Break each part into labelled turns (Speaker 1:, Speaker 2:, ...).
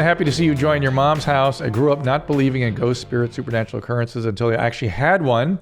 Speaker 1: man, happy to see you join your mom's house. I grew up not believing in ghost, spirit, supernatural occurrences until I actually had one.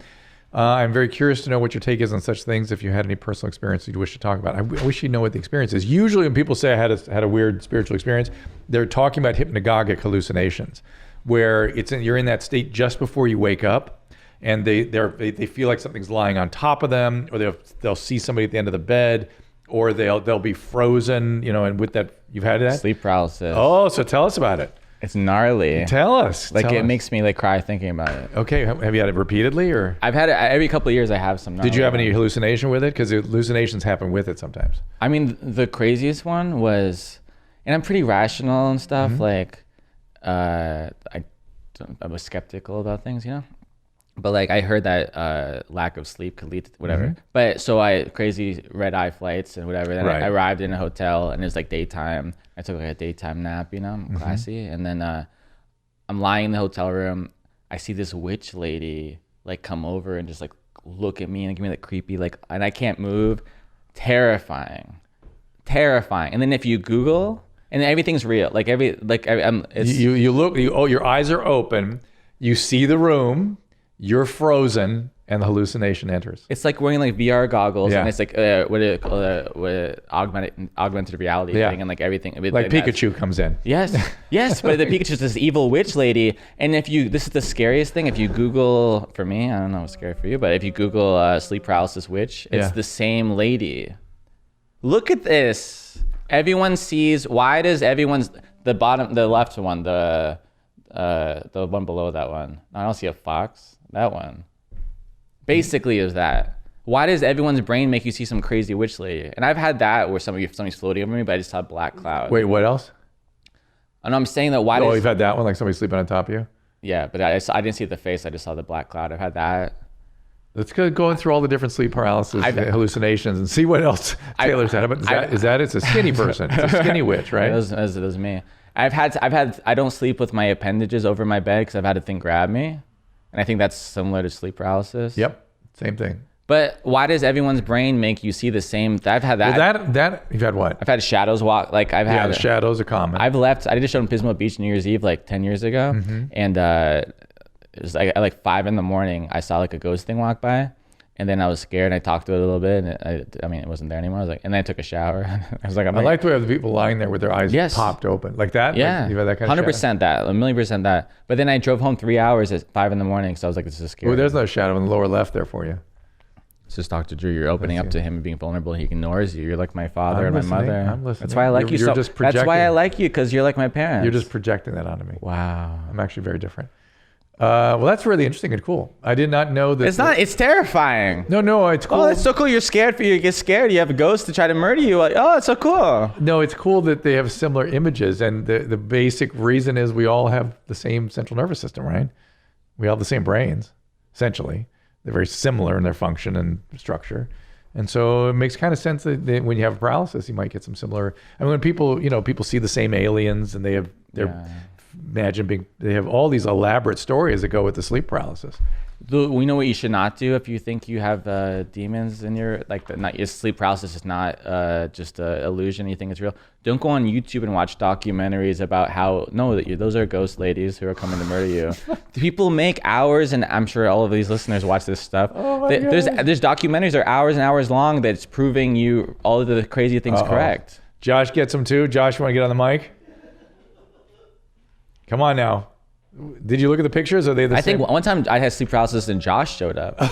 Speaker 1: I'm very curious to know what your take is on such things. If you had any personal experience you'd wish to talk about, I wish you know what the experience is. Usually, when people say I had a weird spiritual experience, they're talking about hypnagogic hallucinations, where you're in that state just before you wake up, and they feel like something's lying on top of them, or they'll see somebody at the end of the bed, or they'll be frozen. And with that, you've had that
Speaker 2: sleep paralysis.
Speaker 1: Oh, so tell us about it.
Speaker 2: It's gnarly.
Speaker 1: Tell us.
Speaker 2: It makes me cry thinking about it.
Speaker 1: Okay, have you had it repeatedly, or?
Speaker 2: I've had it every couple of years. I have some.
Speaker 1: Did you have any hallucination with it? Because hallucinations happen with it sometimes.
Speaker 2: I mean, the craziest one was, and I'm pretty rational and stuff. I was skeptical about things, But I heard that lack of sleep could lead to whatever. But so crazy red eye flights and whatever. Then I arrived in a hotel and it's daytime. I took a daytime nap, I'm classy. And then I'm lying in the hotel room. I see this witch lady come over and just look at me and give me creepy and I can't move. Terrifying. And then if you Google, and everything's real. You look. Your eyes are open. You see the room. You're frozen, and the hallucination enters. It's like wearing VR goggles, and it's with augmented reality thing, and everything. Pikachu comes in. Yes, but the Pikachu's this evil witch lady, and this is the scariest thing. If you Google, for me, I don't know what's scary for you, but if you Google sleep paralysis witch, it's the same lady. Look at this. Everyone sees. Why does everyone's the left one, the one below that one? I don't see a fox. That one basically is that. Why does everyone's brain make you see some crazy witch lady? And I've had that where somebody's floating over me, but I just saw a black cloud. Wait, what else? And I'm saying that why? You've had that one, somebody sleeping on top of you? Yeah, but I didn't see the face. I just saw the black cloud. I've had that. Let's go going through all the different sleep paralysis hallucinations and see what else Taylor's had. It's a skinny person. It's a skinny witch, right? It was me. I don't sleep with my appendages over my bed because I've had a thing grab me. And I think that's similar to sleep paralysis. Yep, same thing. But why does everyone's brain make you see the same? I've had that. Well, that you've had what? I've had shadows walk. The shadows are common. I've left. I did a show in Pismo Beach New Year's Eve 10 years ago, and it was at 5 a.m. I saw a ghost thing walk by, and then I was scared. And I talked to it a little bit, and it wasn't there anymore. And then I took a shower. I was I like the way the people lying there with their eyes popped open like that. Yeah, you've had that kind of 100% that, 1,000,000% that. But then I drove home 3 hours at 5 a.m. So I was this is scary. Well, there's no shadow in the lower left there for you. It's just Dr. Drew. You're opening up to him and being vulnerable. He ignores you. You're like my father and my mother. I'm listening. That's why I like you. That's why I like you, because you're like my parents. You're just projecting that onto me. Wow. I'm actually very different. Well, that's really interesting and cool. I did not know that. It's terrifying. No, it's cool. Oh, that's so cool. You're scared you get scared. You have a ghost to try to murder you. It's so cool. No, it's cool that they have similar images. And the basic reason is we all have the same central nervous system, right? We all have the same brains, essentially. They're very similar in their function and structure. And so it makes kind of sense that when you have paralysis, you might get some similar. When people see the same aliens and they have all these elaborate stories that go with the sleep paralysis. We know what you should not do if you think you have demons in your your sleep paralysis is not just an illusion. You think it's real. Don't go on YouTube and watch documentaries about those are ghost ladies who are coming to murder you. People make hours, and I'm sure all of these listeners watch this stuff. There's documentaries that are hours and hours long that's proving you all of the crazy things correct. Josh gets them too. Josh, you want to get on the mic? Come on now. Did you look at the pictures? Are they the same? I think one time I had sleep paralysis and Josh showed up.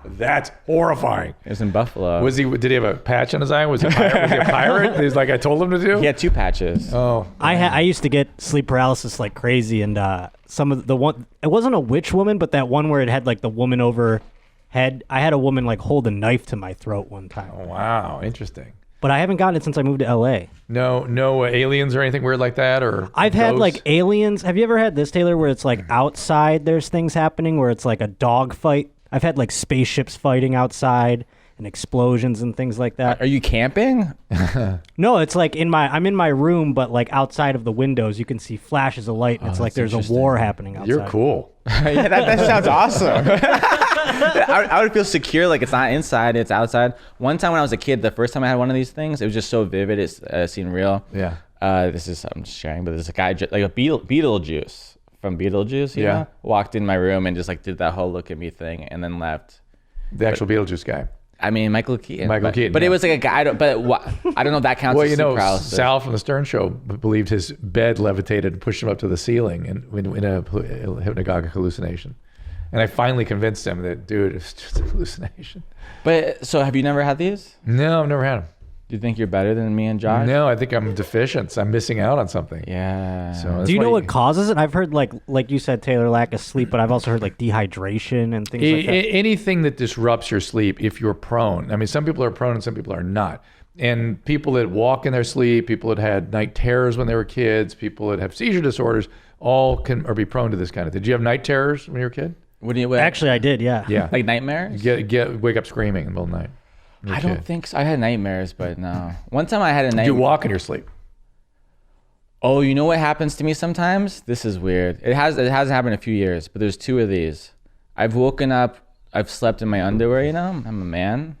Speaker 2: That's horrifying. It was in Buffalo. Did he have a patch on his eye? Was he a pirate? He's like I told him to do? He had 2 patches. Oh.
Speaker 3: I used to get sleep paralysis like crazy, and some of the one, it wasn't a witch woman, but that one where it had the woman overhead. I had a woman hold a knife to my throat one time.
Speaker 1: Oh, wow. Interesting.
Speaker 3: But I haven't gotten it since I moved to LA.
Speaker 1: No aliens or anything weird like that, or
Speaker 3: I've had aliens. Have you ever had this, Taylor, where it's outside there's things happening where it's a dog fight? I've had spaceships fighting outside and explosions and things like that.
Speaker 2: Are you camping?
Speaker 3: No, it's I'm in my room, but outside of the windows you can see flashes of light, and it's there's a war happening outside.
Speaker 1: You're cool.
Speaker 2: Yeah, that sounds awesome. I would feel secure, it's not inside, it's outside. One time when I was a kid, the first time I had one of these things, it was just so vivid, it seemed real.
Speaker 1: Yeah.
Speaker 2: this is I'm sharing, but there's a guy like a Beetlejuice from Beetlejuice, you know, walked in my room and just like did that whole look at me thing and then left.
Speaker 1: The actual Beetlejuice guy.
Speaker 2: I mean, Michael Keaton.
Speaker 1: Keaton.
Speaker 2: But it was like a guy. I don't know if that counts
Speaker 1: Well,
Speaker 2: as
Speaker 1: you
Speaker 2: sleep
Speaker 1: know,
Speaker 2: paralysis.
Speaker 1: Sal from the Stern Show believed his bed levitated and pushed him up to the ceiling in a hypnagogic hallucination. And I finally convinced him that, dude, it's just a hallucination.
Speaker 2: But so have you never had these?
Speaker 1: No, I've never had them.
Speaker 2: Do you think you're better than me and Josh?
Speaker 1: No, I think I'm deficient. So I'm missing out on something.
Speaker 2: Yeah.
Speaker 1: So
Speaker 3: Do you know what causes it? I've heard like you said, Taylor, lack of sleep, but I've also heard like dehydration and things like that.
Speaker 1: Anything that disrupts your sleep if you're prone. I mean, some people are prone and some people are not. And people that walk in their sleep, people that had night terrors when they were kids, people that have seizure disorders, all can or be prone to this kind of thing. Did you have night terrors when you were a kid?
Speaker 3: Actually, I did, yeah.
Speaker 1: Yeah.
Speaker 2: Like nightmares?
Speaker 1: Wake up screaming in the middle of the night.
Speaker 2: I don't think so. I had nightmares, but no. One time I had a nightmare.
Speaker 1: Do you walk in your sleep?
Speaker 2: Oh, you know what happens to me sometimes? This is weird. It hasn't happened in a few years, but there's two of these. I've woken up, I've slept in my underwear, you know? I'm a man.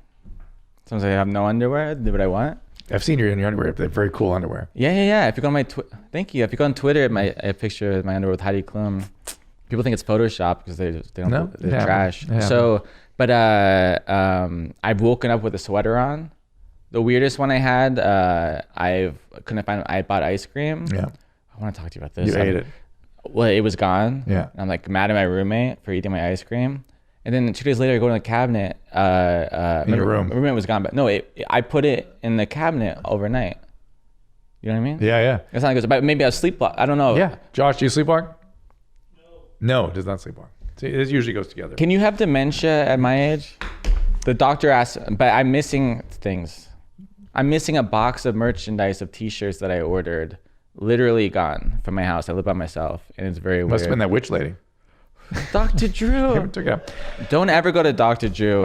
Speaker 2: Sometimes I have no underwear, do what I want.
Speaker 1: I've seen you in your underwear. They're very cool underwear.
Speaker 2: Yeah. If you go on thank you. If you go on Twitter, a picture of my underwear with Heidi Klum. People think it's Photoshop because they're trash.
Speaker 1: Yeah.
Speaker 2: So, but I've woken up with a sweater on. The weirdest one I had, I bought ice cream.
Speaker 1: Yeah.
Speaker 2: I want to talk to you about this.
Speaker 1: You ate it.
Speaker 2: Well, it was gone.
Speaker 1: Yeah.
Speaker 2: And I'm like mad at my roommate for eating my ice cream. And then 2 days later, I go to the cabinet.
Speaker 1: In your room.
Speaker 2: My roommate was gone, but no, I put it in the cabinet overnight. You know what I mean?
Speaker 1: Yeah.
Speaker 2: It's not good, but maybe I sleepwalk. I don't know.
Speaker 1: Yeah. Josh, do you sleepwalk? No, it does not sleepwalk. See, it usually goes together.
Speaker 2: Can you have dementia at my age? The doctor asked, but I'm missing things. I'm missing a box of merchandise of T-shirts that I ordered, literally gone from my house. I live by myself, and it's very weird.
Speaker 1: Must have been that witch lady.
Speaker 2: Dr. Drew.
Speaker 1: Took it out.
Speaker 2: Don't ever go to Dr. Drew.